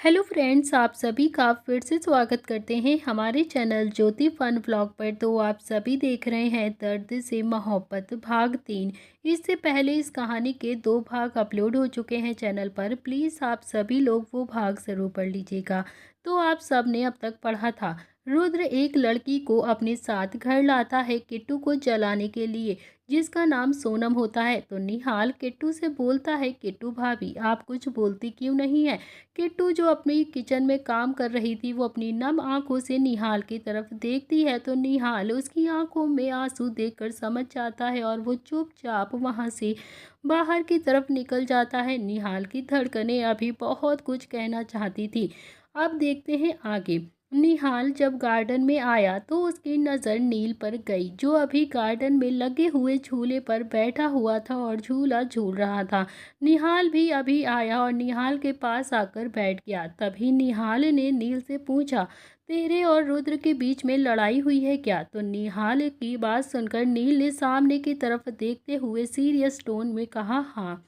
Hello friends, आप सभी का फिर से स्वागत करते हैं हमारे चैनल ज्योति फन व्लॉग पर। तो आप सभी देख रहे हैं दर्द से मोहब्बत भाग 3। इससे पहले इस कहानी के 2 भाग अपलोड हो चुके हैं चैनल पर। प्लीज़ आप सभी लोग वो भाग ज़रूर पढ़ लीजिएगा। तो आप सब ने अब तक पढ़ा था, रुद्र एक लड़की को अपने साथ घर लाता है किट्टू को जलाने के लिए, जिसका नाम सोनम होता है। तो निहाल किट्टू से बोलता है, किट्टू भाभी आप कुछ बोलती क्यों नहीं है। किट्टू जो अपनी किचन में काम कर रही थी, वो अपनी नम आंखों से निहाल की तरफ देखती है। तो निहाल उसकी आंखों में आंसू देखकर समझ जाता है और वो चुपचाप वहां से बाहर की तरफ निकल जाता है। निहाल की धड़कनें अभी बहुत कुछ कहना चाहती थी। अब देखते हैं आगे। निहाल जब गार्डन में आया तो उसकी नज़र नील पर गई, जो अभी गार्डन में लगे हुए झूले पर बैठा हुआ था और झूला झूल रहा था। निहाल भी अभी आया और निहाल के पास आकर बैठ गया। तभी निहाल ने नील से पूछा, तेरे और रुद्र के बीच में लड़ाई हुई है क्या। तो निहाल की बात सुनकर नील ने सामने की तरफ देखते हुए सीरियस टोन में कहा, हाँ।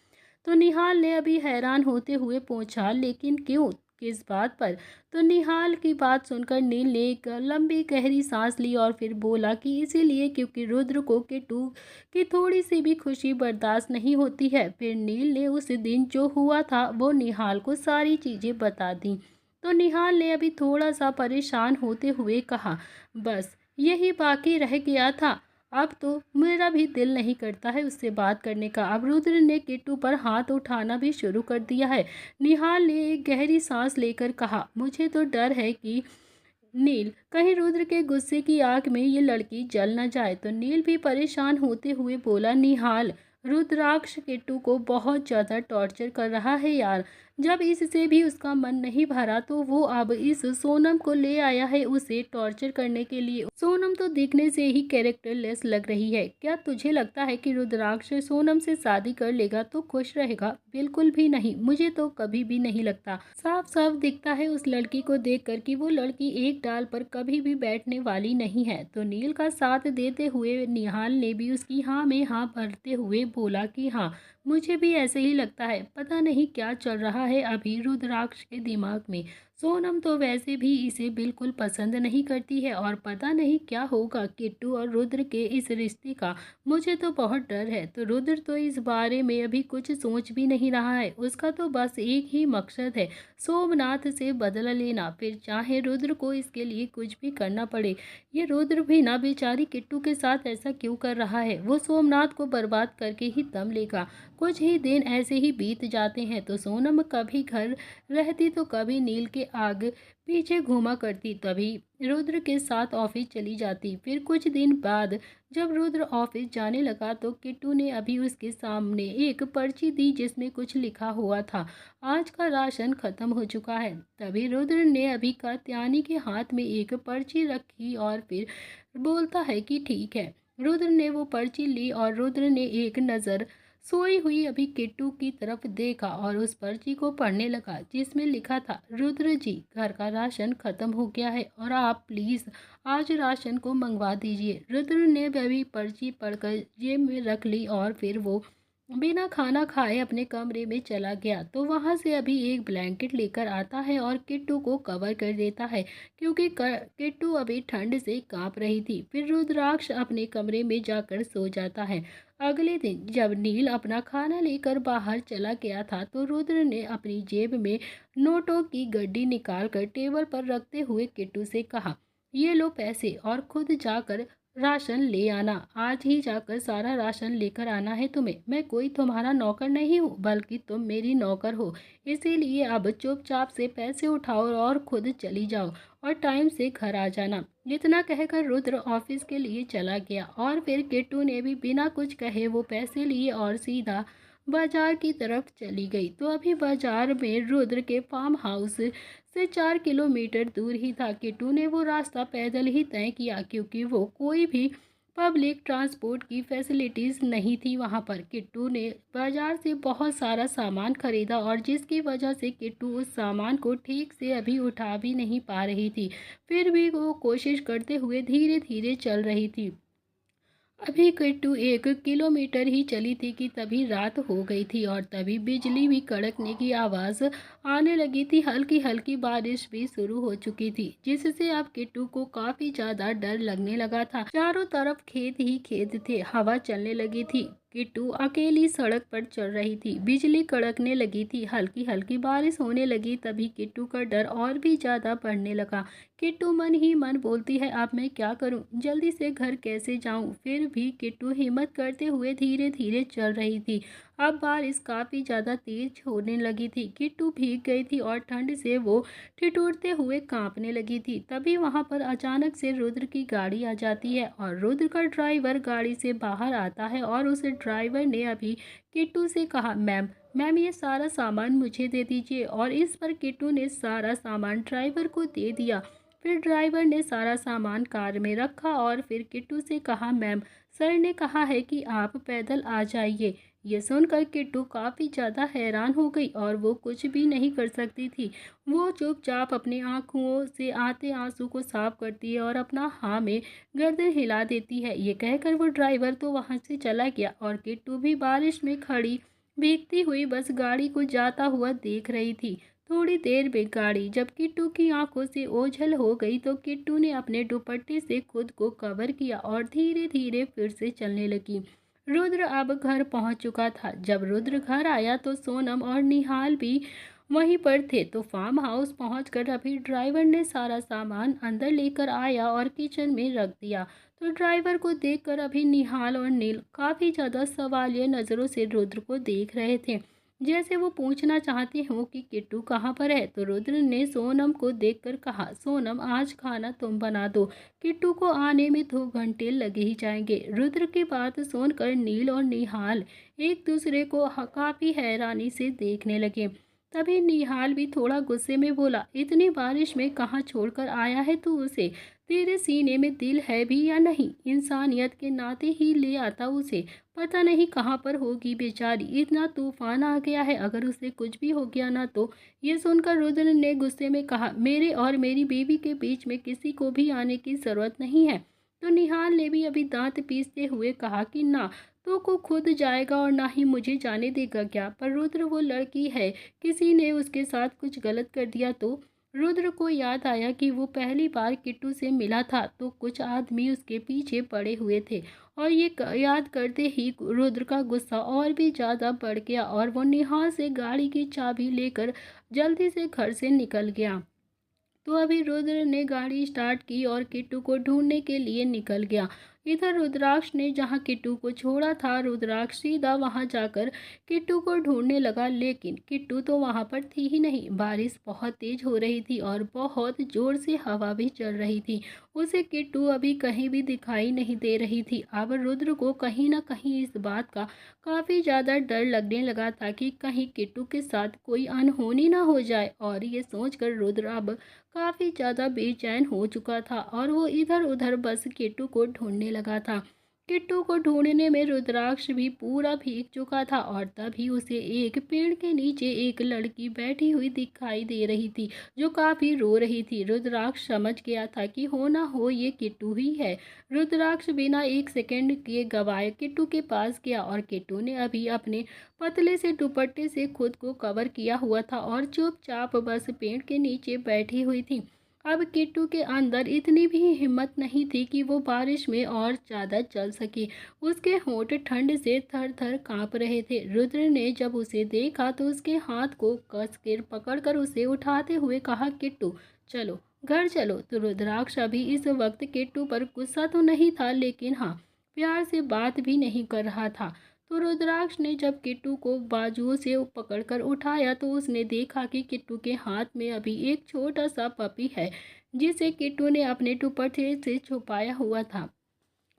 तो निहाल ने अभी हैरान होते हुए पूछा, लेकिन क्यों, किस बात पर। तो निहाल की बात सुनकर नील ने एक लंबी गहरी सांस ली और फिर बोला कि इसीलिए क्योंकि रुद्र को किट्टू की थोड़ी सी भी खुशी बर्दाश्त नहीं होती है। फिर नील ने उस दिन जो हुआ था वो निहाल को सारी चीज़ें बता दी। तो निहाल ने अभी थोड़ा सा परेशान होते हुए कहा, बस यही बाकी रह गया था। अब तो मेरा भी दिल नहीं करता है उससे बात करने का। अब रुद्र ने किट्टू पर हाथ उठाना भी शुरू कर दिया है। निहाल ने एक गहरी सांस लेकर कहा, मुझे तो डर है कि नील कहीं रुद्र के गुस्से की आग में ये लड़की जल न जाए। तो नील भी परेशान होते हुए बोला, निहाल रुद्राक्ष किट्टू को बहुत ज़्यादा टॉर्चर कर रहा है यार। जब इससे भी उसका मन नहीं भरा तो वो अब इस सोनम को ले आया है उसे टॉर्चर करने के लिए। सोनम तो दिखने से ही कैरेक्टरलेस लग रही है। क्या तुझे लगता है कि रुद्राक्ष सोनम से शादी कर लेगा तो खुश रहेगा। बिल्कुल भी नहीं, मुझे तो कभी भी नहीं लगता। साफ साफ दिखता है उस लड़की को देखकर कि वो लड़की एक डाल पर कभी भी बैठने वाली नहीं है। तो नील का साथ देते हुए निहाल ने भी उसकी हाँ में हाँ भरते हुए बोला कि हाँ, मुझे भी ऐसे ही लगता है। पता नहीं क्या चल रहा है अभी रुद्राक्ष के दिमाग में। सोनम तो वैसे भी इसे बिल्कुल पसंद नहीं करती है और पता नहीं क्या होगा किट्टू और रुद्र के इस रिश्ते का। मुझे तो बहुत डर है। तो रुद्र तो इस बारे में अभी कुछ सोच भी नहीं रहा है। उसका तो बस एक ही मकसद है, सोमनाथ से बदला लेना, फिर चाहे रुद्र को इसके लिए कुछ भी करना पड़े। ये रुद्र भी ना बेचारी किट्टू के साथ ऐसा क्यों कर रहा है। वो सोमनाथ को बर्बाद करके ही दम लेगा। कुछ ही दिन ऐसे ही बीत जाते हैं। तो सोनम कभी घर रहती तो कभी नील के आग पीछे घूमा करती, तभी रुद्र के साथ ऑफिस चली जाती। फिर कुछ दिन बाद जब रुद्र ऑफिस जाने लगा तो किट्टू ने अभी उसके सामने एक पर्ची दी जिसमें कुछ लिखा हुआ था, आज का राशन खत्म हो चुका है। तभी रुद्र ने अभी कात्यायनी के हाथ में एक पर्ची रखी और फिर बोलता है कि ठीक है। रुद्र ने वो पर्ची ली और रुद्र ने एक नज़र सोई हुई अभी किट्टू की तरफ देखा और उस पर्ची को पढ़ने लगा, जिसमें लिखा था, रुद्र जी घर का राशन खत्म हो गया है और आप प्लीज़ आज राशन को मंगवा दीजिए। रुद्र ने भी पर्ची पढ़कर जेब में रख ली और फिर वो बिना खाना खाए अपने कमरे में चला गया। तो वहां से अभी एक ब्लैंकेट लेकर आता है और किट्टू को कवर कर देता है, क्योंकि किट्टू अभी ठंड से कांप रही थी। फिर रुद्राक्ष अपने कमरे में जाकर सो जाता है। अगले दिन जब नील अपना खाना लेकर बाहर चला गया था तो रुद्र ने अपनी जेब में नोटों की गड्डी निकालकर टेबल पर रखते हुए किट्टू से कहा, ये लो पैसे और खुद जाकर राशन ले आना। आज ही जाकर सारा राशन लेकर आना है तुम्हें। मैं कोई तुम्हारा नौकर नहीं हूँ, बल्कि तुम मेरी नौकर हो। इसीलिए अब चुपचाप से पैसे उठाओ और खुद चली जाओ और टाइम से घर आ जाना। इतना कहकर रुद्र ऑफिस के लिए चला गया और फिर किट्टू ने भी बिना कुछ कहे वो पैसे लिए और सीधा बाजार की तरफ चली गई। तो अभी बाजार में रुद्र के फार्म हाउस से 4 किलोमीटर दूर ही था। किट्टू ने वो रास्ता पैदल ही तय किया, क्योंकि वो कोई भी पब्लिक ट्रांसपोर्ट की फैसिलिटीज़ नहीं थी वहाँ पर। किट्टू ने बाजार से बहुत सारा सामान खरीदा और जिसकी वजह से किट्टू उस सामान को ठीक से अभी उठा भी नहीं पा रही थी। फिर भी वो कोशिश करते हुए धीरे धीरे चल रही थी। अभी किट्टू 1 किलोमीटर ही चली थी कि तभी रात हो गई थी और तभी बिजली भी कड़कने की आवाज़ आने लगी थी। हल्की हल्की बारिश भी शुरू हो चुकी थी, जिससे अब किट्टू को काफ़ी ज़्यादा डर लगने लगा था। चारों तरफ खेत ही खेत थे, हवा चलने लगी थी। किट्टू अकेली सड़क पर चल रही थी, बिजली कड़कने लगी थी, हल्की हल्की बारिश होने लगी। तभी किट्टू का डर और भी ज़्यादा बढ़ने लगा। किट्टू मन ही मन बोलती है, अब मैं क्या करूं, जल्दी से घर कैसे जाऊं। फिर भी किट्टू हिम्मत करते हुए धीरे धीरे चल रही थी। अब बारिश काफ़ी ज़्यादा तेज होने लगी थी। किट्टू भीग गई थी और ठंड से वो ठिठुरते हुए कांपने लगी थी। तभी वहां पर अचानक से रुद्र की गाड़ी आ जाती है और रुद्र का ड्राइवर गाड़ी से बाहर आता है और उस ड्राइवर ने अभी किट्टू से कहा, मैम मैम ये सारा सामान मुझे दे दीजिए। और इस पर किट्टू ने सारा सामान ड्राइवर को दे दिया। फिर ड्राइवर ने सारा सामान कार में रखा और फिर किट्टू से कहा, मैम सर ने कहा है कि आप पैदल आ जाइए। ये सुनकर किट्टू काफ़ी ज़्यादा हैरान हो गई और वो कुछ भी नहीं कर सकती थी। वो चुपचाप अपनी आंखों से आते आंसू को साफ करती है और अपना हाँ में गर्दन हिला देती है। ये कहकर वो ड्राइवर तो वहाँ से चला गया और किट्टू भी बारिश में खड़ी भीगती हुई बस गाड़ी को जाता हुआ देख रही थी। थोड़ी देर में गाड़ी जब किट्टू की आंखों से ओझल हो गई तो किट्टू ने अपने दुपट्टे से खुद को कवर किया और धीरे धीरे फिर से चलने लगी। रुद्र अब घर पहुंच चुका था। जब रुद्र घर आया तो सोनम और निहाल भी वहीं पर थे। तो फार्म हाउस पहुंचकर अभी ड्राइवर ने सारा सामान अंदर लेकर आया और किचन में रख दिया। तो ड्राइवर को देखकर अभी निहाल और नील काफ़ी ज़्यादा सवालिया नज़रों से रुद्र को देख रहे थे, जैसे वो पूछना चाहते हो कि किट्टू कहाँ पर है। तो रुद्र ने सोनम को देखकर कहा, सोनम आज खाना तुम बना दो, किट्टू को आने में 2 घंटे लगे ही जाएंगे। रुद्र की बात सुनकर नील और निहाल एक दूसरे को काफ़ी हैरानी से देखने लगे। तभी निहाल भी थोड़ा गुस्से में बोला, इतनी बारिश में कहाँ छोड़कर आया है तू उसे, तेरे सीने में दिल है भी या नहीं, इंसानियत के नाते ही ले आता उसे, पता नहीं कहाँ पर होगी बेचारी, इतना तूफान आ गया है, अगर उसे कुछ भी हो गया ना तो। ये सुनकर रुद्र ने गुस्से में कहा, मेरे और मेरी बेबी के बीच में किसी को भी आने की ज़रूरत नहीं है। तो निहाल ने भी अभी दांत पीसते हुए कहा कि ना तो को खुद जाएगा और ना ही मुझे जाने देगा क्या। पर रुद्र वो लड़की है, किसी ने उसके साथ कुछ गलत कर दिया तो। रुद्र को याद आया कि वो पहली बार किट्टू से मिला था तो कुछ आदमी उसके पीछे पड़े हुए थे। और ये याद करते ही रुद्र का गुस्सा और भी ज़्यादा बढ़ गया और वो निहाल से गाड़ी की चाबी लेकर जल्दी से घर से निकल गया। तो अभी रुद्र ने गाड़ी स्टार्ट की और किट्टू को ढूंढने के लिए निकल गया। इधर रुद्राक्ष ने जहां किट्टू को छोड़ा था, रुद्राक्ष सीधा वहां जाकर किट्टू को ढूंढने लगा, लेकिन किट्टू तो वहां पर थी ही नहीं। बारिश बहुत तेज हो रही थी और बहुत जोर से हवा भी चल रही थी। उसे किट्टू अभी कहीं भी दिखाई नहीं दे रही थी। अब रुद्र को कहीं ना कहीं इस बात का काफ़ी ज़्यादा डर लगने लगा था कि कहीं किट्टू के साथ कोई अनहोनी ना हो जाए। और ये सोचकर रुद्र अब काफ़ी ज़्यादा बेचैन हो चुका था और वो इधर उधर बस किट्टू को ढूंढने लगा था। किट्टू को ढूंढने में रुद्राक्ष भी पूरा भीग चुका था और तभी उसे एक पेड़ के नीचे एक लड़की बैठी हुई दिखाई दे रही थी, जो काफ़ी रो रही थी। रुद्राक्ष समझ गया था कि हो ना हो ये किट्टू ही है। रुद्राक्ष बिना एक सेकंड के गवाए किट्टू के पास गया और किट्टू ने अभी अपने पतले से दुपट्टे से खुद को कवर किया हुआ था और चुपचाप बस पेड़ के नीचे बैठी हुई थी। अब किट्टू के अंदर इतनी भी हिम्मत नहीं थी कि वो बारिश में और ज़्यादा चल सके। उसके होंठ ठंड से थर थर काँप रहे थे। रुद्र ने जब उसे देखा तो उसके हाथ को कस कर पकड़कर उसे उठाते हुए कहा, किट्टू चलो घर चलो। तो रुद्राक्ष अभी इस वक्त किट्टू पर गुस्सा तो नहीं था, लेकिन हाँ प्यार से बात भी नहीं कर रहा था। तो रुद्राक्ष ने जब किट्टू को बाजुओं से पकड़कर उठाया तो उसने देखा कि किट्टू के हाथ में अभी एक छोटा सा पपी है, जिसे किट्टू ने अपने दुपट्टे से छुपाया हुआ था।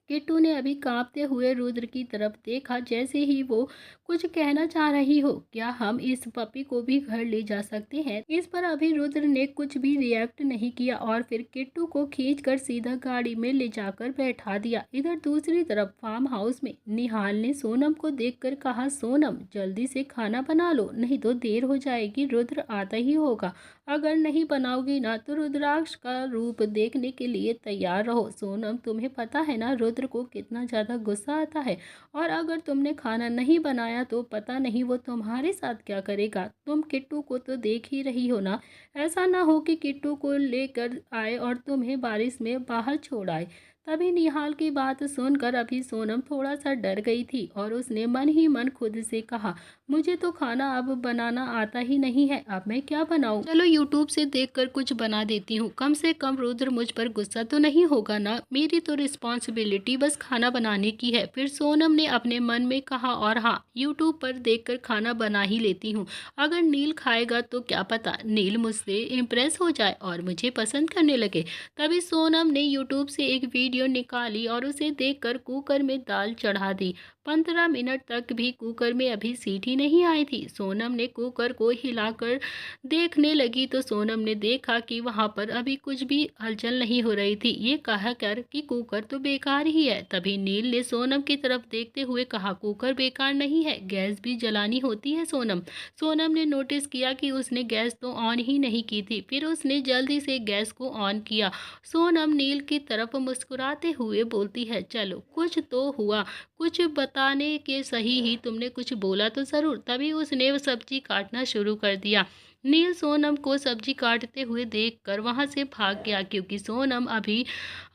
किट्टू ने अभी कांपते हुए रुद्र की तरफ देखा, जैसे ही वो कुछ कहना चाह रही हो, क्या हम इस पपी को भी घर ले जा सकते हैं। इस पर अभी रुद्र ने कुछ भी रिएक्ट नहीं किया और फिर किट्टू को खींचकर सीधा गाड़ी में ले जाकर बैठा दिया। इधर दूसरी तरफ फार्म हाउस में निहाल ने सोनम को देखकर कहा, सोनम जल्दी से खाना बना लो, नहीं तो देर हो जाएगी, रुद्र आता ही होगा। अगर नहीं बनाओगी ना तो रुद्राक्ष का रूप देखने के लिए तैयार रहो। सोनम तुम्हें पता है ना रुद्र रुद्र को कितना ज़्यादा गुस्सा आता है। और अगर तुमने खाना नहीं बनाया तो पता नहीं वो तुम्हारे साथ क्या करेगा। तुम किट्टू को तो देख ही रही हो ना, ऐसा ना हो कि किट्टू को लेकर आए और तुम्हें बारिश में बाहर छोड़ आए। तभी निहाल की बात सुनकर अभी सोनम थोड़ा सा डर गई थी और उसने मन ही मन खुद से कहा, मुझे तो खाना अब बनाना आता ही नहीं है, अब मैं क्या बनाऊं? चलो यूट्यूब से देखकर कुछ बना देती हूँ, कम से कम रुद्र मुझ पर गुस्सा तो नहीं होगा ना। मेरी तो रिस्पॉन्सिबिलिटी बस खाना बनाने की है। फिर सोनम ने अपने मन में कहा, और हाँ, यूट्यूब पर देखकर खाना बना ही लेती हूँ। अगर नील खाएगा तो क्या पता नील मुझसे इम्प्रेस हो जाए और मुझे पसंद करने लगे। तभी सोनम ने यूट्यूब से एक वीडियो निकाली और उसे देखकर कुकर में दाल चढ़ा दी। 15 मिनट तक भी कुकर में अभी सीटी नहीं आई थी। सोनम ने कुकर को हिलाकर देखने लगी तो सोनम ने देखा कि वहां पर अभी कुछ भी हलचल नहीं हो रही थी। ये कहा कर कि कुकर तो बेकार ही है। तभी नील ने सोनम की तरफ देखते हुए कहा, कुकर बेकार नहीं है, गैस भी जलानी होती है सोनम। सोनम ने नोटिस किया कि उसने गैस तो ऑन ही नहीं की थी। फिर उसने जल्दी से गैस को ऑन किया। सोनम नील की तरफ मुस्कुराते हुए बोलती है, चलो कुछ तो हुआ, कुछ बताने के सही ही तुमने कुछ बोला तो जरूर। तभी उसने सब्जी काटना शुरू कर दिया। नील सोनम को सब्जी काटते हुए देखकर वहां से भाग गया क्योंकि सोनम अभी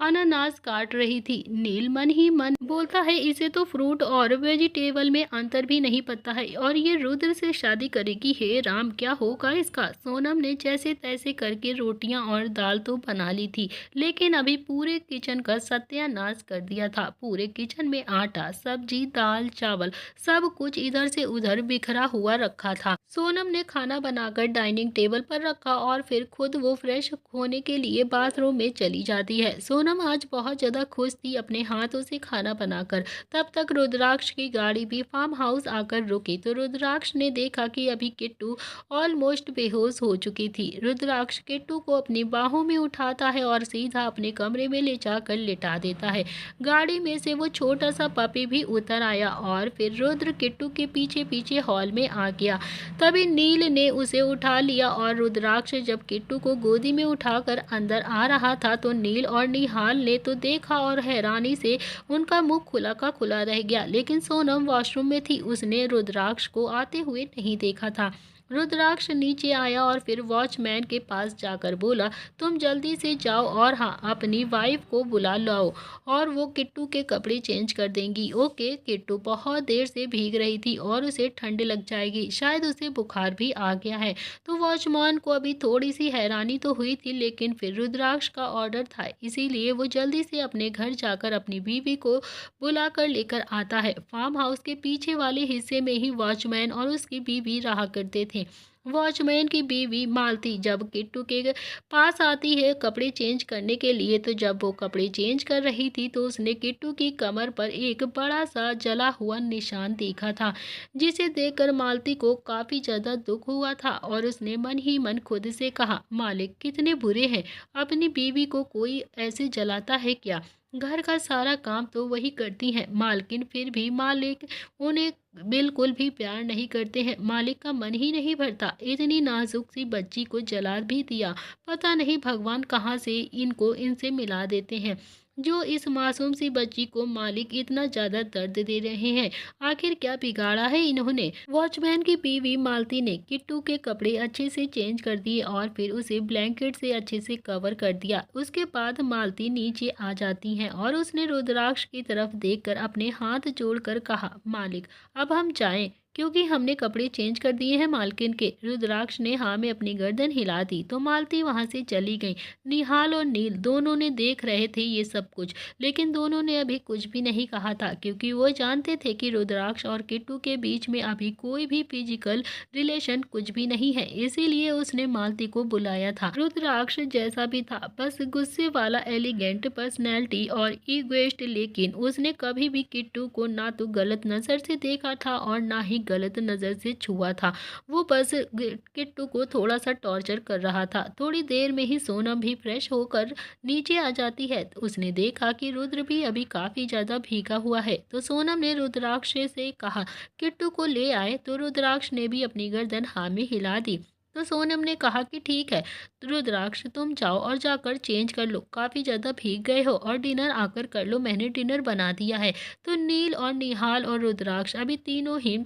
अनानास काट रही थी। नील मन ही मन बोलता है, इसे तो फ्रूट और वेजिटेबल में अंतर भी नहीं पता है और ये रुद्र से शादी करेगी। हे राम, क्या होगा इसका। सोनम ने जैसे तैसे करके रोटियां और दाल तो बना ली थी, लेकिन अभी पूरे किचन का सत्यानाश कर दिया था। पूरे किचन में आटा, सब्जी, दाल, चावल सब कुछ इधर से उधर बिखरा हुआ रखा था। सोनम ने खाना बनाकर डाइनिंग टेबल पर रखा और फिर खुद वो फ्रेश होने के लिए बाथरूम में चली जाती है। सोनम आज बहुत ज़्यादा खुश थी अपने हाथों से खाना बनाकर। तब तक रुद्राक्ष की गाड़ी भी फार्म हाउस आकर रुकी तो रुद्राक्ष ने देखा कि अभी किट्टू ऑलमोस्ट बेहोश हो चुकी थी। रुद्राक्ष किट्टू को अपनी बाहों में उठाता है और सीधा अपने कमरे में ले जाकर लिटा देता है। गाड़ी में से वो छोटा सा पपी भी उतर आया और फिर रुद्र किट्टू के पीछे पीछे हॉल में आ गया। तभी नील ने उसे उठा लिया और रुद्राक्ष जब किट्टू को गोदी में उठाकर अंदर आ रहा था तो नील और निहाल ने तो देखा और हैरानी से उनका मुंह खुला का खुला रह गया। लेकिन सोनम वॉशरूम में थी, उसने रुद्राक्ष को आते हुए नहीं देखा था। रुद्राक्ष नीचे आया और फिर वॉचमैन के पास जाकर बोला, तुम जल्दी से जाओ और हाँ, अपनी वाइफ को बुला लाओ और वो किट्टू के कपड़े चेंज कर देंगी। ओके। किट्टू बहुत देर से भीग रही थी और उसे ठंड लग जाएगी, शायद उसे बुखार भी आ गया है। तो वॉचमैन को अभी थोड़ी सी हैरानी तो हुई थी, लेकिन फिर रुद्राक्ष का ऑर्डर था इसीलिए वो जल्दी से अपने घर जाकर अपनी बीवी को बुलाकर लेकर आता है। फार्म हाउस के पीछे वाले हिस्से में ही वॉचमैन और उसकी बीवी रहा करते थे। वॉचमैन की बीवी मालती जब किट्टू के पास आती है कपड़े चेंज करने के लिए, तो जब वो कपड़े चेंज कर रही थी तो उसने किट्टू की कमर पर एक बड़ा सा जला हुआ निशान देखा था, जिसे देखकर मालती को काफी ज्यादा दुख हुआ था और उसने मन ही मन खुद से कहा, मालिक कितने बुरे हैं, अपनी बीवी को कोई ऐसे जलाता है क्या। घर का सारा काम तो वही करती हैं मालकिन, फिर भी मालिक उन्हें बिल्कुल भी प्यार नहीं करते हैं। मालिक का मन ही नहीं भरता, इतनी नाजुक सी बच्ची को जला भी दिया। पता नहीं भगवान कहाँ से इनको इनसे मिला देते हैं, जो इस मासूम सी बच्ची को मालिक इतना ज्यादा दर्द दे रहे हैं। आखिर क्या बिगाड़ा है इन्होंने। वॉचमैन की बीवी मालती ने किट्टू के कपड़े अच्छे से चेंज कर दिए और फिर उसे ब्लैंकेट से अच्छे से कवर कर दिया। उसके बाद मालती नीचे आ जाती हैं और उसने रुद्राक्ष की तरफ देखकर अपने हाथ जोड़कर कहा, मालिक अब हम जाएं क्योंकि हमने कपड़े चेंज कर दिए हैं मालकिन के। रुद्राक्ष ने हाँ में अपनी गर्दन हिला दी तो मालती वहां से चली गई। निहाल और नील दोनों ने देख रहे थे ये सब कुछ, लेकिन दोनों ने अभी कुछ भी नहीं कहा था क्योंकि वो जानते थे कि रुद्राक्ष और किट्टू के बीच में अभी कोई भी फिजिकल रिलेशन कुछ भी नहीं है, इसीलिए उसने मालती को बुलाया था। रुद्राक्ष जैसा भी था, बस गुस्से वाला एलिगेंट पर्सनैलिटी और ईगोइस्ट, लेकिन उसने कभी भी किट्टू को ना तो गलत नजर से देखा था और ना ही गलत नजर से छुआ था। वो बस किट्टू को थोड़ा सा टॉर्चर कर रहा था। थोड़ी देर में ही सोनम भी फ्रेश होकर नीचे आ जाती है। उसने देखा कि रुद्र भी अभी काफी ज्यादा भीगा हुआ है तो सोनम ने रुद्राक्ष से कहा, किट्टू को ले आए। तो रुद्राक्ष ने भी अपनी गर्दन हाँ में हिला दी। तो सोनम ने कहा कि ठीक है, तो रुद्राक्ष तुम जाओ और जाकर चेंज कर लो, काफ़ी ज़्यादा भीग गए हो, और डिनर आकर कर लो, मैंने डिनर बना दिया है। तो नील और निहाल और रुद्राक्ष अभी तीनों ही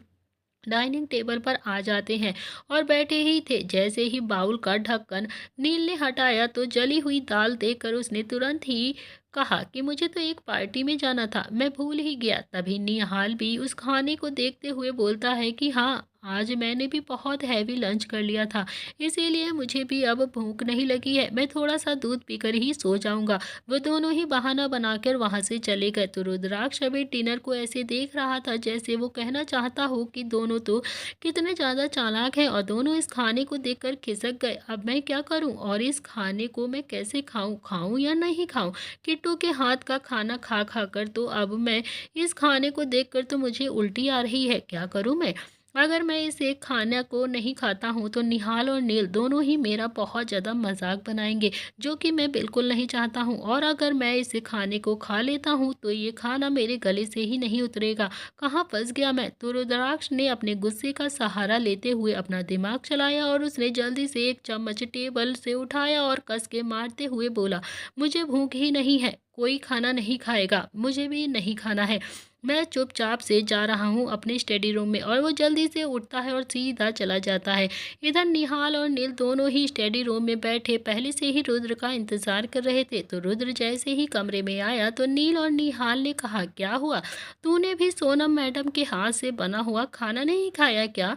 डाइनिंग टेबल पर आ जाते हैं और बैठे ही थे। जैसे ही बाउल का ढक्कन नील ने हटाया तो जली हुई दाल देखकर उसने तुरंत ही कहा कि मुझे तो एक पार्टी में जाना था, मैं भूल ही गया। तभी निहाल भी उस खाने को देखते हुए बोलता है कि हाँ, आज मैंने भी बहुत हैवी लंच कर लिया था, इसीलिए मुझे भी अब भूख नहीं लगी है, मैं थोड़ा सा दूध पीकर ही सो जाऊंगा। वो दोनों ही बहाना बनाकर वहां से चले गए। तो रुद्राक्ष अभी डिनर को ऐसे देख रहा था जैसे वो कहना चाहता हो कि दोनों तो कितने ज़्यादा चालाक हैं, और दोनों इस खाने को देखकर खिसक गए। अब मैं क्या करूं, और इस खाने को मैं कैसे खाऊं, खाऊं या नहीं खाऊं। किट्टू के हाथ का खाना खा खा कर तो अब मैं इस खाने को देखकर तो मुझे उल्टी आ रही है, क्या करूं मैं। अगर मैं इस एक खाने को नहीं खाता हूँ तो निहाल और नील दोनों ही मेरा बहुत ज़्यादा मजाक बनाएंगे, जो कि मैं बिल्कुल नहीं चाहता हूँ। और अगर मैं इस खाने को खा लेता हूँ तो ये खाना मेरे गले से ही नहीं उतरेगा। कहाँ फंस गया मैं। तो रुद्राक्ष ने अपने गुस्से का सहारा लेते हुए अपना दिमाग चलाया और उसने जल्दी से एक चम्मच टेबल से उठाया और कस के मारते हुए बोला, मुझे भूख ही नहीं है, कोई खाना नहीं खाएगा, मुझे भी नहीं खाना है, मैं चुपचाप से जा रहा हूँ अपने स्टडी रूम में। और वो जल्दी से उठता है और सीधा चला जाता है। इधर निहाल और नील दोनों ही स्टडी रूम में बैठे पहले से ही रुद्र का इंतजार कर रहे थे। तो रुद्र जैसे ही कमरे में आया तो नील और निहाल ने कहा, क्या हुआ, तूने भी सोनम मैडम के हाथ से बना हुआ खाना नहीं खाया क्या।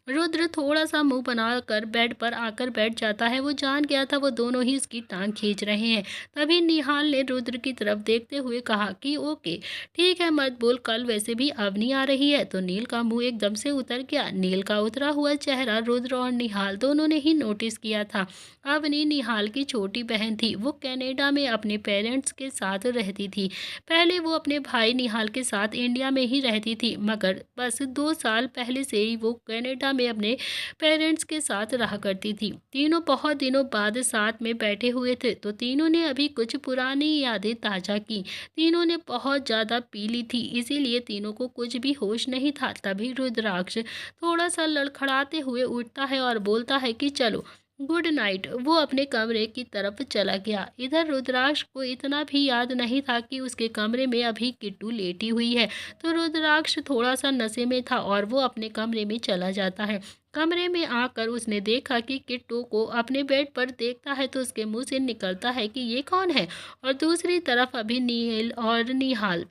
रुद्र थोड़ा सा मुंह बनाकर बेड पर आकर बैठ जाता है। वो जान गया था वो दोनों ही उसकी टांग खींच रहे हैं। तभी निहाल ने रुद्र की तरफ देखते हुए कहा कि ओके, ठीक है, मत बोल, कल वैसे भी अवनी आ रही है। तो नील का मुंह एकदम से उतर गया। नील का उतरा हुआ चेहरा रुद्र और निहाल दोनों ने ही नोटिस किया था। अवनी निहाल की छोटी बहन थी। वो कनाडा में अपने पेरेंट्स के साथ रहती थी। पहले वो अपने भाई निहाल के साथ इंडिया में ही रहती थी, मगर बस 2 साल पहले से ही वो कनाडा में अपने पेरेंट्स के साथ रहा करती थी। तीनों बहुत दिनों बाद साथ में बैठे हुए थे तो तीनों ने अभी कुछ पुरानी यादें ताज़ा की। तीनों ने बहुत ज़्यादा पी ली थी, इसीलिए तीनों को कुछ भी होश नहीं था। तभी रुद्राक्ष थोड़ा सा लड़खड़ाते हुए उठता है और बोलता है कि चलो गुड नाइट। वो अपने कमरे की तरफ चला गया। इधर रुद्राक्ष को इतना भी याद नहीं था कि उसके कमरे में अभी किट्टू लेटी हुई है। तो रुद्राक्ष थोड़ा सा नशे में था और वो अपने कमरे में चला जाता है। कमरे में आकर उसने देखा कि किट्टू को अपने बेड पर देखता है तो उसके मुंह से निकलता है कि ये कौन है। और दूसरी तरफ अभी नील और निहाल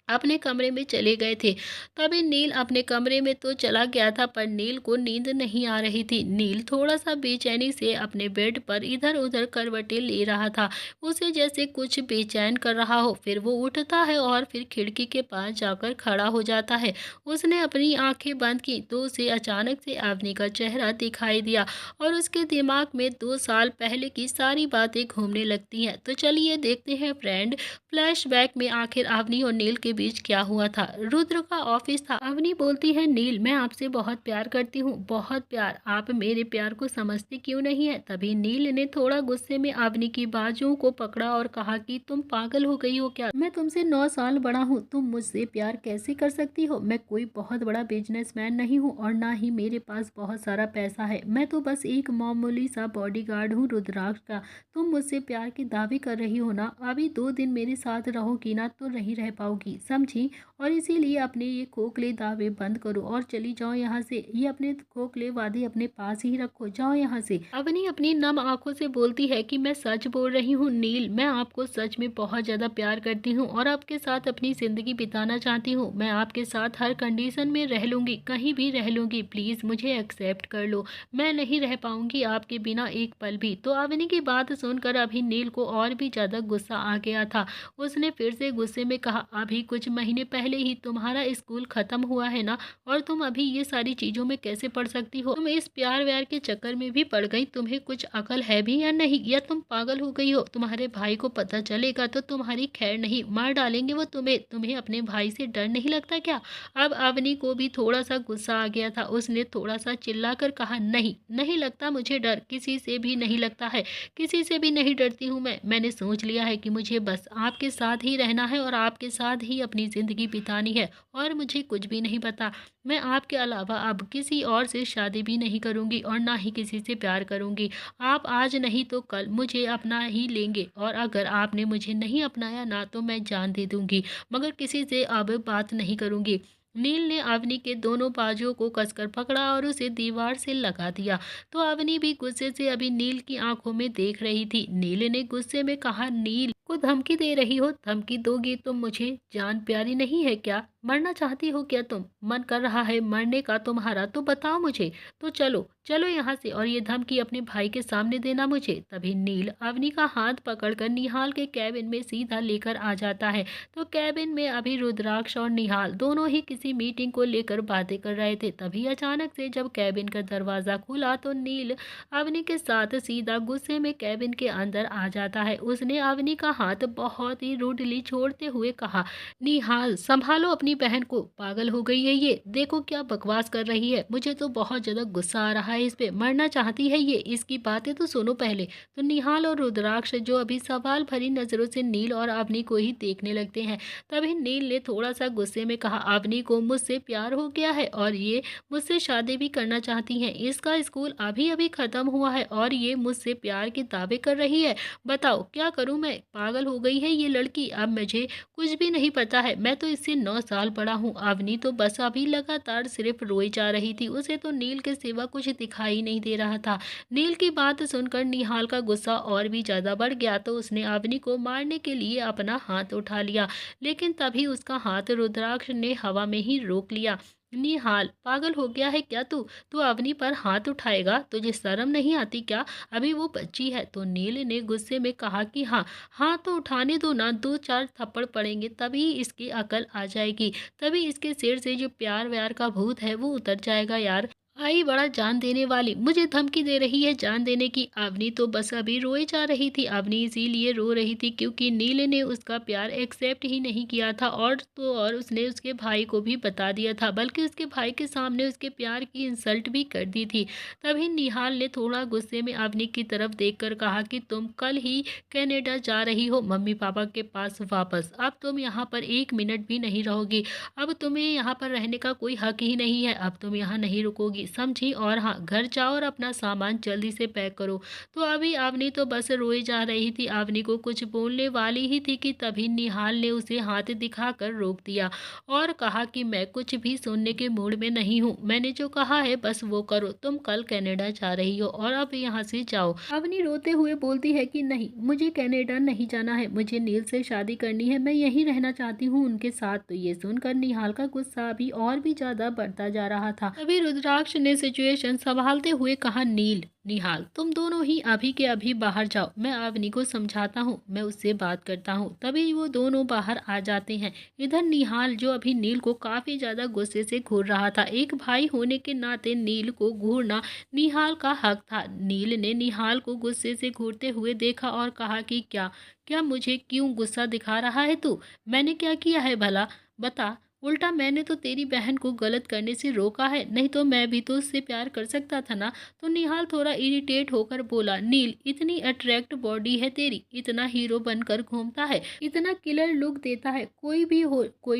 अपने कमरे में चले गए थे। तभी नील अपने कमरे में तो चला गया था पर नील को नींद नहीं आ रही थी। नील थोड़ा सा बेचैनी से अपने बेड पर इधर उधर करवटें ले रहा था। उसे जैसे कुछ बेचैन कर रहा हो। फिर वो उठता है और फिर खिड़की के पास जाकर खड़ा हो जाता है। उसने अपनी आंखें बंद की तो उसे अचानक से अवनी का चेहरा दिखाई दिया और उसके दिमाग में 2 साल पहले की सारी बातें घूमने लगती हैं। तो चलिए देखते हैं फ्रेंड, फ्लैशबैक में आखिर अवनी और नील के बीच क्या हुआ था। रुद्र का ऑफिस था। अवनी बोलती है, नील मैं आपसे बहुत प्यार करती हूँ, बहुत प्यार, आप मेरे प्यार को समझते क्यों नहीं है। तभी नील ने थोड़ा गुस्से में अवनी की बाजुओं को पकड़ा और कहा कि तुम पागल हो गई हो क्या, मैं तुमसे 9 साल बड़ा हूँ, तुम मुझसे प्यार कैसे कर सकती हो। मैं कोई बहुत बड़ा बिजनेसमैन नहीं हूँ और ना ही मेरे पास बहुत सारा पैसा है, मैं तो बस एक मामूली सा बॉडीगार्ड हूँ रुद्राक्ष का। तुम मुझसे प्यार के दावे कर रही हो ना, अभी 2 दिन मेरे साथ रहोगी ना तो नहीं रह पाओगी, समझी। और इसीलिए अपने ये खोखले दावे बंद करो और चली जाओ यहाँ से। ये अपने खोखले वादे अपने पास ही रखो, जाओ यहाँ से। अवनी अपनी नम आंखों से बोलती है कि मैं सच बोल रही हूँ नील, मैं आपको सच में बहुत ज़्यादा प्यार करती हूँ और आपके साथ अपनी ज़िंदगी बिताना चाहती हूँ। मैं आपके साथ हर कंडीशन में रह लूँगी, कहीं भी रह लूँगी, प्लीज़ मुझे एक्सेप्ट कर लो, मैं नहीं रह पाऊँगी आपके बिना एक पल भी। तो अवनी की बात सुनकर अभी नील को और भी ज़्यादा गुस्सा आ गया था। उसने फिर से गुस्से में कहा, अभी कुछ महीने पहले ही तुम्हारा स्कूल खत्म हुआ है ना, और तुम अभी ये सारी चीज़ों में कैसे पड़ सकती हो। तुम इस प्यार व्यार के चक्कर में भी पड़ गई, तुम्हें कुछ अकल है भी या नहीं, या तुम पागल हो गई हो। तुम्हारे भाई को पता चलेगा तो तुम्हारी खैर नहीं, मार डालेंगे वो तुम्हें। तुम्हें अपने भाई से डर नहीं लगता क्या। अब अवनी को भी थोड़ा सा गुस्सा आ गया था। उसने थोड़ा सा चिल्लाकर कहा, नहीं नहीं लगता मुझे डर, किसी से भी नहीं लगता है, किसी से भी नहीं डरती हूँ मैंने सोच लिया है कि मुझे बस आपके साथ ही रहना है और आपके साथ ही अपनी ज़िंदगी बितानी है और मुझे कुछ भी नहीं पता। मैं आपके अलावा अब किसी और से शादी भी नहीं करूँगी और ना ही किसी से प्यार करूँगी। आप आज नहीं तो कल मुझे अपना ही लेंगे और अगर आपने मुझे नहीं अपनाया ना तो मैं जान दे दूँगी, मगर किसी से अब बात नहीं करूँगी। नील ने अवनी के दोनों बाजुओं को कसकर पकड़ा और उसे दीवार से लगा दिया। तो अवनी भी गुस्से से अभी नील की आंखों में देख रही थी। नील ने गुस्से में कहा, नील को धमकी दे रही हो? धमकी दोगी तो मुझे जान प्यारी नहीं है क्या? मरना चाहती हो क्या तुम? मन कर रहा है मरने का तुम्हारा तो बताओ मुझे। तो चलो चलो यहाँ से, और ये धमकी अपने भाई के सामने देना मुझे। तभी नील अवनी का हाथ पकड़कर निहाल के कैबिन में सीधा लेकर आ जाता है। तो कैबिन में अभी रुद्राक्ष और निहाल दोनों ही किसी मीटिंग को लेकर बातें कर रहे थे। तभी अचानक से जब कैबिन का दरवाजा खुला तो नील अवनी के साथ सीधा गुस्से में कैबिन के अंदर आ जाता है। उसने अवनी का हाथ बहुत ही रूडली छोड़ते हुए कहा, निहाल संभालो अपनी बहन को, पागल हो गई है ये, देखो क्या बकवास कर रही है। मुझे तो बहुत ज्यादा गुस्सा आ रहा है इस पे, मरना चाहती है ये, इसकी बातें तो सुनो पहले। तो निहाल और रुद्राक्ष जो अभी सवाल भरी नजरों से नील और अवनी को ही देखने लगते हैं। तभी नील ने थोड़ा सा गुस्से में कहा, अवनी को मुझसे प्यार हो गया है और ये मुझसे शादी भी करना चाहती हैं। इसका स्कूल अभी अभी खत्म हुआ है और ये मुझसे प्यार के दावे कर रही है। बताओ क्या करूं मैं? पागल हो गई है ये लड़की। अब मुझे कुछ भी नहीं पता है, मैं तो इससे 9 साल बड़ा हूँ। अवनी तो बस अभी लगातार सिर्फ रोई जा रही थी, उसे तो नील के सिवा कुछ दिखाई नहीं दे रहा था। नील की बात सुनकर निहाल का गुस्सा और भी ज्यादा बढ़ गया, तो उसने अवनी को मारने के लिए अपना हाथ उठा लिया, लेकिन तभी उसका हाथ रुद्राक्ष ने हवा में ही रोक लिया। निहाल पागल हो गया है क्या तू? तू अवनी पर हाथ उठाएगा? तुझे शर्म नहीं आती क्या? अभी वो बच्ची है। तो नील ने गुस्से में कहा कि हाँ हाँ तो उठाने दो ना, 2-4 थप्पड़ पड़ेंगे तभी इसकी अकल आ जाएगी, तभी इसके सिर से जो प्यार व्यार का भूत है वो उतर जाएगा। यार आई बड़ा जान देने वाली, मुझे धमकी दे रही है जान देने की। अवनी तो बस अभी रोए जा रही थी। अवनी इसीलिए रो रही थी क्योंकि नील ने उसका प्यार एक्सेप्ट ही नहीं किया था, और तो और उसने उसके भाई को भी बता दिया था, बल्कि उसके भाई के सामने उसके प्यार की इंसल्ट भी कर दी थी। तभी निहाल ने थोड़ा गुस्से में अवनी की तरफ देखकर कहा कि तुम कल ही कनाडा जा रही हो मम्मी पापा के पास वापस, अब तुम यहाँ पर 1 मिनट भी नहीं रहोगी। अब तुम्हें यहाँ पर रहने का कोई हक ही नहीं है, अब तुम यहाँ नहीं रुकोगी, समझी? और हाँ, घर जाओ और अपना सामान जल्दी से पैक करो। तो अभी अवनी तो बस रोई जा रही थी। अवनी को कुछ बोलने वाली ही थी कि तभी निहाल ने उसे हाथ दिखाकर रोक दिया और कहा कि मैं कुछ भी सुनने के मूड में नहीं हूँ, मैंने जो कहा है बस वो करो। तुम कल कनाडा जा रही हो और अब यहाँ से जाओ। अवनी रोते हुए बोलती है कि नहीं, मुझे कनाडा नहीं जाना है, मुझे नील से शादी करनी है, मैं यहीं रहना चाहती हूँ उनके साथ। तो ये सुनकर निहाल का गुस्सा अभी और भी ज्यादा बढ़ता जा रहा था। तभी रुद्राक्ष ने सिचुएशन संभालते हुए कहा, नील निहाल तुम दोनों ही अभी के अभी बाहर जाओ, मैं अवनी को समझाता हूँ, मैं उससे बात करता हूँ। तभी वो दोनों बाहर आ जाते हैं। इधर निहाल जो अभी नील को काफी ज्यादा गुस्से से घूर रहा था, एक भाई होने के नाते नील को घूरना निहाल का हक था। नील ने निहाल को गुस्से से घूरते हुए देखा और कहा कि क्या क्या मुझे क्यों गुस्सा दिखा रहा है तू? मैंने क्या किया है भला, बता। उल्टा मैंने तो तेरी बहन को गलत करने से रोका है, नहीं तो मैं भी तो उससे प्यार कर सकता था ना। तो निहाल थोड़ा इरिटेट होकर बोला, नील इतनी अट्रैक्ट बॉडी है तेरी, इतना हीरो बनकर घूमता है, इतना किलर लुक देता है, कोई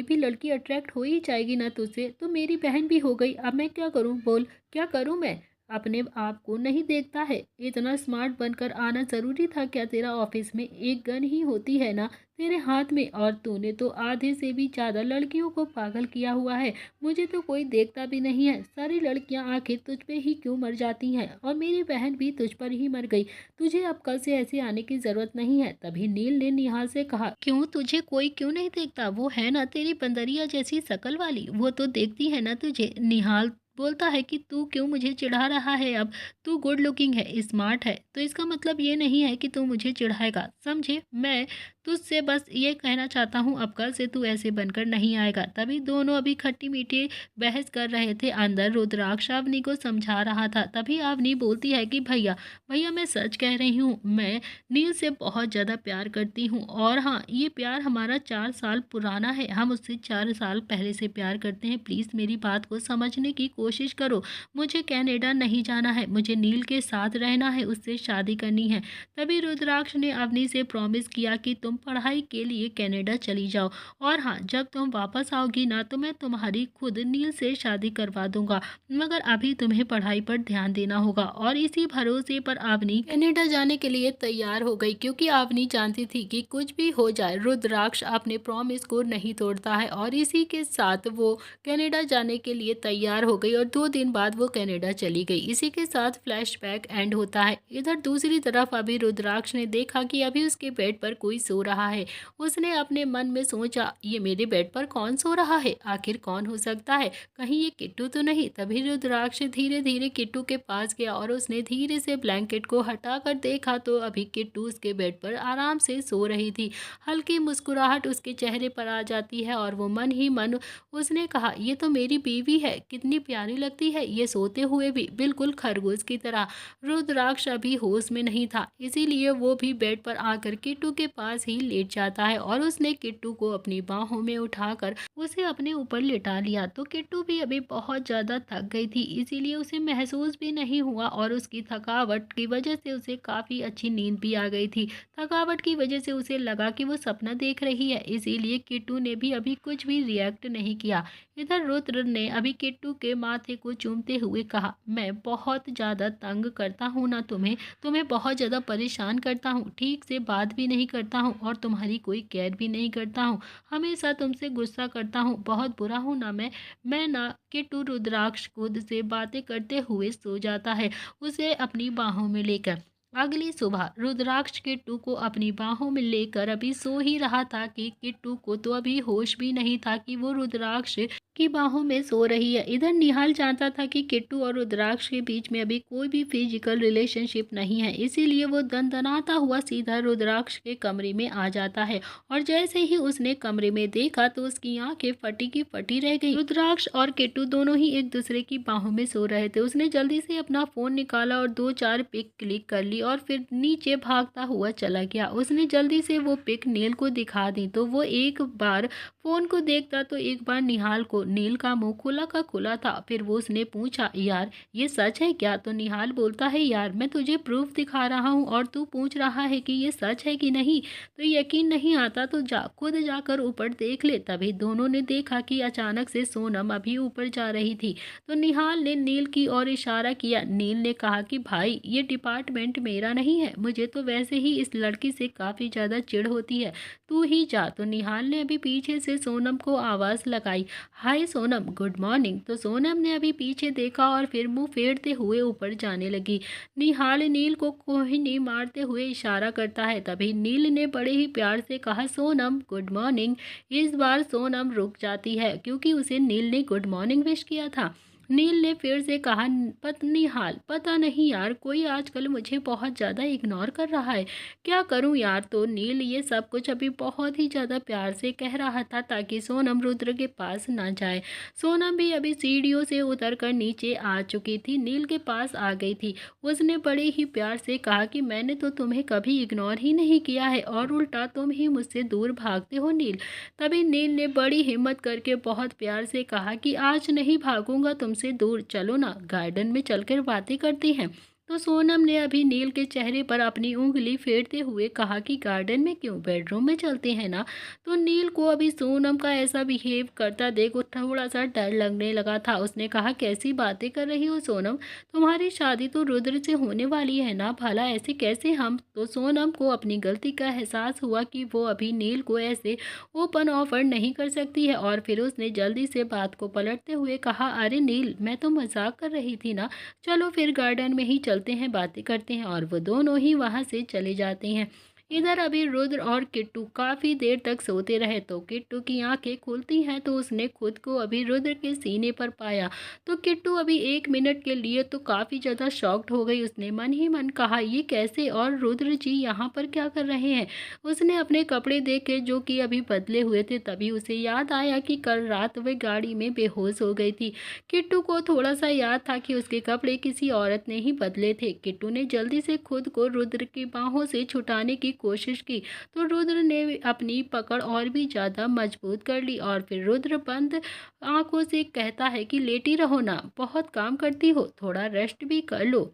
भी लड़की अट्रैक्ट हो ही जाएगी ना तुझसे। तो मेरी बहन भी हो गई, अब मैं क्या करूं? बोल क्या करूं मैं? अपने आप को नहीं देखता है? इतना स्मार्ट बनकर आना जरूरी था क्या? तेरा ऑफिस में एक गन ही होती है ना तेरे हाथ में, और तूने तो आधे से भी ज्यादा लड़कियों को पागल किया हुआ है। मुझे तो कोई देखता भी नहीं है, सारी लड़कियां आखिर तुझ पे ही क्यों मर जाती हैं, और मेरी बहन भी तुझ पर ही मर गई। तुझे अब कल से ऐसे आने की जरूरत नहीं है। तभी नील ने निहाल से कहा, क्यों तुझे कोई क्यों नहीं देखता? वो है ना तेरी बंदरिया जैसी शकल वाली, वो तो देखती है ना तुझे। निहाल बोलता है कि तू क्यों मुझे चिढ़ा रहा है? अब तू गुड लुकिंग है, स्मार्ट है, तो इसका मतलब ये नहीं है कि तू मुझे चिढ़ाएगा, समझे? मैं तुझसे बस ये कहना चाहता हूँ, अब कल से तू ऐसे बनकर नहीं आएगा। तभी दोनों अभी खट्टी मीठी बहस कर रहे थे, अंदर रुद्राक्ष अवनी को समझा रहा था। तभी अवनी बोलती है कि भैया भैया मैं सच कह रही हूँ, मैं नील से बहुत ज़्यादा प्यार करती हूँ, और हाँ ये प्यार हमारा 4 साल पुराना है, हम उससे 4 साल पहले से प्यार करते हैं, प्लीज़ मेरी बात को समझने की कोशिश करो, मुझे कनाडा नहीं जाना है, मुझे नील के साथ रहना है, उससे शादी करनी है। तभी रुद्राक्ष ने अवनी से प्रॉमिस किया कि तुम पढ़ाई के लिए कनाडा चली जाओ, और हाँ, जब तुम वापस आओगी ना तो मैं तुम्हारी खुद नील से शादी करवा दूंगा, मगर अभी तुम्हें पढ़ाई पर ध्यान देना होगा। और इसी भरोसे पर अवनी कनाडा जाने के लिए तैयार हो गई, क्योंकि अवनी जानती थी कि कुछ भी हो जाए रुद्राक्ष अपने प्रॉमिस को नहीं तोड़ता है। और इसी के साथ वो कनाडा जाने के लिए तैयार हो गई और 2 दिन बाद वो कनाडा चली गई। इसी के साथ फ्लैशबैक एंड होता है। इधर दूसरी तरफ अभी रुद्राक्ष ने देखा कि अभी उसके बेड पर कोई सो रहा है। उसने अपने मन में सोचा, ये मेरे बेड पर कौन सो रहा है, आखिर कौन हो सकता है, कहीं ये किट्टू तो नहीं। तभी रुद्राक्ष धीरे धीरे किट्टू के पास गया और उसने धीरे से ब्लैंकेट को हटाकर देखा तो अभी किट्टू उसके बेड पर आराम से सो रही थी। हल्की मुस्कुराहट उसके चेहरे पर आ जाती है और वो मन ही मन उसने कहा, ये तो मेरी बीवी है, कितनी प्यारी लगती है ये सोते हुए भी, बिल्कुल खरगोश की तरह। रुद्राक्ष अभी होश में नहीं था, इसीलिए वो भी बेड पर आकर किट्टू के पास ही लेट जाता है और उसने किट्टू को अपनी बाहों में उठाकर उसे अपने ऊपर लिटा लिया। तो किट्टू भी अभी बहुत ज़्यादा थक गई थी, इसीलिए उसे महसूस भी नहीं हुआ और उसकी थकावट की वजह से उसे काफ़ी अच्छी नींद भी आ गई थी। थकावट की वजह से उसे लगा कि वो सपना देख रही है, इसीलिए किट्टू ने भी अभी कुछ भी रिएक्ट नहीं किया। इधर रुद्र ने अभी किट्टू के माथे को चूमते हुए कहा, मैं बहुत ज़्यादा तंग करता हूँ ना तुम्हें बहुत ज़्यादा परेशान करता हूँ, ठीक से बात भी नहीं करता हूँ और तुम्हारी कोई केयर भी नहीं करता हूँ, हमेशा तुमसे गुस्सा करता हूँ, बहुत बुरा हूँ ना मैं ना। किट्टू रुद्राक्ष खुद से बातें करते हुए सो जाता है, उसे अपनी बाहों में लेकर। अगली सुबह रुद्राक्ष किट्टू को अपनी बाहों में लेकर अभी सो ही रहा था कि किट्टू को तो अभी होश भी नहीं था कि वो रुद्राक्ष की बाहों में सो रही है। इधर निहाल जानता था कि किट्टू और रुद्राक्ष के बीच में अभी कोई भी फिजिकल रिलेशनशिप नहीं है, इसीलिए वो दनदनाता हुआ सीधा रुद्राक्ष के कमरे में आ जाता है। और जैसे ही उसने कमरे में देखा तो उसकी आंखें फटी की फटी रह गई। रुद्राक्ष और किट्टू दोनों ही एक दूसरे की बाहों में सो रहे थे। उसने जल्दी से अपना फोन निकाला और 2-4 पिक क्लिक कर ली और फिर नीचे भागता हुआ चला गया। उसने जल्दी से वो पिक नील को दिखा दी तो वो एक बार फोन को देखता तो एक बार निहाल को। नील का मुंह खुला का खुला था। फिर वो उसने पूछा, यार ये सच है क्या? तो निहाल बोलता है, यार मैं तुझे प्रूफ दिखा रहा हूँ और तू पूछ रहा है कि ये सच है कि नहीं। तो यकीन नहीं आता तो खुद जाकर ऊपर देख ले। तभी दोनों ने देखा कि अचानक से सोनम अभी ऊपर जा रही थी। तो निहाल ने नील की ओर इशारा किया। नील ने कहा कि भाई ये डिपार्टमेंट मेरा नहीं है, मुझे तो वैसे ही इस लड़की से काफ़ी ज़्यादा चिढ़ होती है, तू ही जा। तो निहाल ने अभी पीछे से सोनम को आवाज़ लगाई, हाय सोनम, गुड मॉर्निंग। तो सोनम ने अभी पीछे देखा और फिर मुंह फेरते हुए ऊपर जाने लगी। निहाल नील को कोहिनी मारते हुए इशारा करता है। तभी नील ने बड़े ही प्यार से कहा, सोनम गुड मॉर्निंग। इस बार सोनम रुक जाती है क्योंकि उसे नील ने गुड मॉर्निंग विश किया था। नील ने फिर से कहा, निहाल पता नहीं यार, कोई आजकल मुझे बहुत ज़्यादा इग्नोर कर रहा है, क्या करूं यार। तो नील ये सब कुछ अभी बहुत ही ज़्यादा प्यार से कह रहा था ताकि सोनम रुद्र के पास ना जाए। सोनम भी अभी सीढ़ियों से उतरकर नीचे आ चुकी थी, नील के पास आ गई थी। उसने बड़े ही प्यार से कहा कि मैंने तो तुम्हें कभी इग्नोर ही नहीं किया है और उल्टा तुम ही मुझसे दूर भागते हो नील। तभी नील ने बड़ी हिम्मत करके बहुत प्यार से कहा कि आज नहीं भागूंगा तुमसे दूर, चलो ना गार्डन में चलकर बातें करते हैं। तो सोनम ने अभी नील के चेहरे पर अपनी उंगली फेरते हुए कहा कि गार्डन में क्यों, बेडरूम में चलते हैं ना। तो नील को अभी सोनम का ऐसा बिहेव करता देख थोड़ा सा डर लगने लगा था। उसने कहा, कैसी बातें कर रही हो सोनम, तुम्हारी शादी तो रुद्र से होने वाली है ना, भला ऐसे कैसे हम। तो सोनम को अपनी गलती का एहसास हुआ कि वो अभी नील को ऐसे ओपन ऑफर नहीं कर सकती है और फिर उसने जल्दी से बात को पलटते हुए कहा, अरे नील मैं तो मजाक कर रही थी ना, चलो फिर गार्डन में ही चलते हैं, बातें करते हैं। और वो दोनों ही वहां से चले जाते हैं। इधर अभी रुद्र और किट्टू काफी देर तक सोते रहे। तो किट्टू की आंखें खुलती हैं तो उसने खुद को अभी रुद्र के सीने पर पाया। तो किट्टू अभी 1 मिनट के लिए तो काफी ज्यादा शॉक्ड हो गई। उसने मन ही मन कहा, ये कैसे, और रुद्र जी यहाँ पर क्या कर रहे हैं। उसने अपने कपड़े देखे जो कि अभी बदले हुए थे। तभी उसे याद आया कि कल रात वह गाड़ी में बेहोश हो गई थी। किट्टू को थोड़ा सा याद था कि उसके कपड़े किसी औरत ने ही बदले थे। किट्टू ने जल्दी से खुद को रुद्र की बाहों से छुटाने की कोशिश की तो रुद्र ने अपनी पकड़ और भी ज़्यादा मजबूत कर ली और फिर रुद्र बंद आंखों से कहता है कि लेटी रहो ना, बहुत काम करती हो, थोड़ा रेस्ट भी कर लो।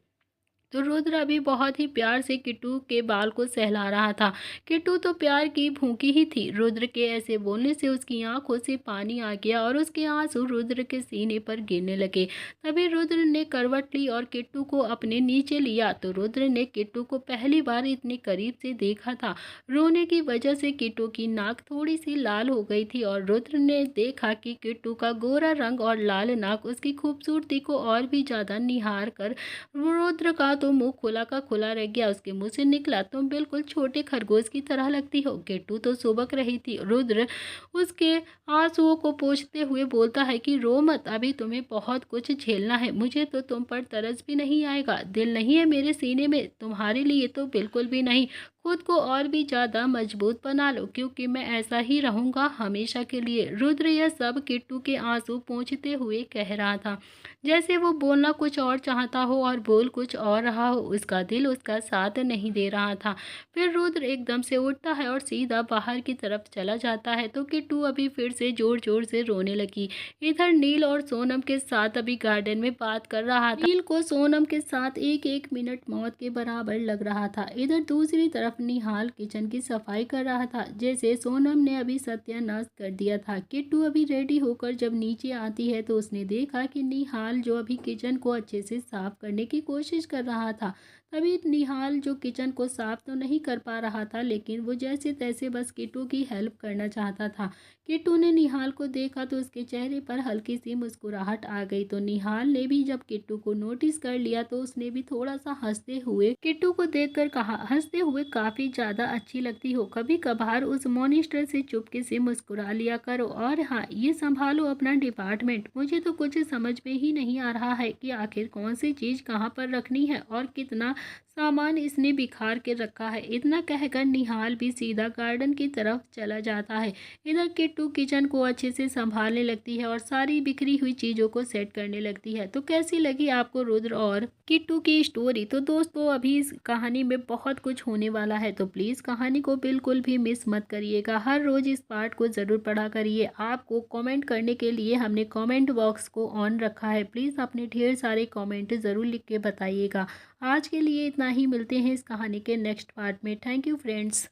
तो रुद्र अभी बहुत ही प्यार से किट्टू के बाल को सहला रहा था। किट्टू तो प्यार की भूखी ही थी। रुद्र के ऐसे बोलने से उसकी आंखों से पानी आ गया और उसके आंसू रुद्र के सीने पर गिरने लगे। तभी रुद्र ने करवट ली और किट्टू को अपने नीचे लिया। तो रुद्र ने किट्टू को पहली बार इतने करीब से देखा था। रोने की वजह से किट्टू की नाक थोड़ी सी लाल हो गई थी और रुद्र ने देखा कि किट्टू का गोरा रंग और लाल नाक उसकी खूबसूरती को और भी ज्यादा निहार कर रुद्र का तो मुंह खुला का खुला रह गया। उसके मुंह से निकला, तुम बिल्कुल छोटे खरगोश की तरह लगती हो। किट्टू तो सुबक रही थी। रुद्र उसके आंसुओं को पोंछते हुए बोलता है कि रो मत, अभी तुम्हें बहुत कुछ झेलना है। मुझे तो तुम पर तरस भी नहीं आएगा। दिल नहीं है मेरे सीने में तुम्हारे लिए, तो बिल्कुल भी नहीं। खुद को और भी ज्यादा मजबूत बना लो, क्योंकि मैं ऐसा ही रहूंगा हमेशा के लिए। रुद्र यह सब किट्टू के आंसू पोंछते हुए कह रहा था, जैसे वो बोलना कुछ और चाहता हो और बोल कुछ और रहा हो। उसका दिल उसका साथ नहीं दे रहा था। फिर रुद्र एकदम से उठता है और सीधा बाहर की तरफ चला जाता है। तो किट्टू अभी फिर से जोर जोर से रोने लगी। इधर नील और सोनम के साथ अभी गार्डन में बात कर रहा था। नील को सोनम के साथ एक एक मिनट मौत के बराबर लग रहा था। इधर दूसरी तरफ निहाल किचन की सफाई कर रहा था, जैसे सोनम ने अभी सत्यानाश कर दिया था। किट्टू अभी रेडी होकर जब नीचे आती है तो उसने देखा कि निहाल जो अभी किचन को अच्छे से साफ करने की कोशिश कर रहा था। तभी निहाल जो किचन को साफ तो नहीं कर पा रहा था, लेकिन वो जैसे तैसे बस किट्टू की हेल्प करना चाहता था। किट्टू ने निहाल को देखा तो उसके चेहरे पर हल्की सी मुस्कुराहट आ गई। तो निहाल ने भी जब किट्टू को नोटिस कर लिया तो उसने भी थोड़ा सा हंसते हुए किट्टू को देखकर कहा, हंसते हुए काफी ज्यादा अच्छी लगती हो। कभी कभार उस मॉनिस्टर से चुपके से मुस्कुरा लिया करो। और हाँ, ये संभालो अपना डिपार्टमेंट। मुझे तो कुछ समझ में ही नहीं आ रहा है कि आखिर कौन सी चीज कहाँ पर रखनी है और कितना सामान इसने बिखार के रखा है। इतना कहकर निहाल भी सीधा गार्डन की तरफ चला जाता है। इधर किट्टू किचन को अच्छे से संभालने लगती है और सारी बिखरी हुई चीज़ों को सेट करने लगती है। तो कैसी लगी आपको रुद्र और किट्टू की स्टोरी? तो दोस्तों अभी इस कहानी में बहुत कुछ होने वाला है, तो प्लीज़ कहानी को बिल्कुल भी मिस मत करिएगा। हर रोज़ इस पार्ट को ज़रूर पढ़ा करिए। आपको कमेंट करने के लिए हमने कमेंट बॉक्स को ऑन रखा है। प्लीज़ अपने ढेर सारे कमेंट ज़रूर लिख के बताइएगा। आज के लिए इतना ही, मिलते हैं इस कहानी के नेक्स्ट पार्ट में। Thank you friends.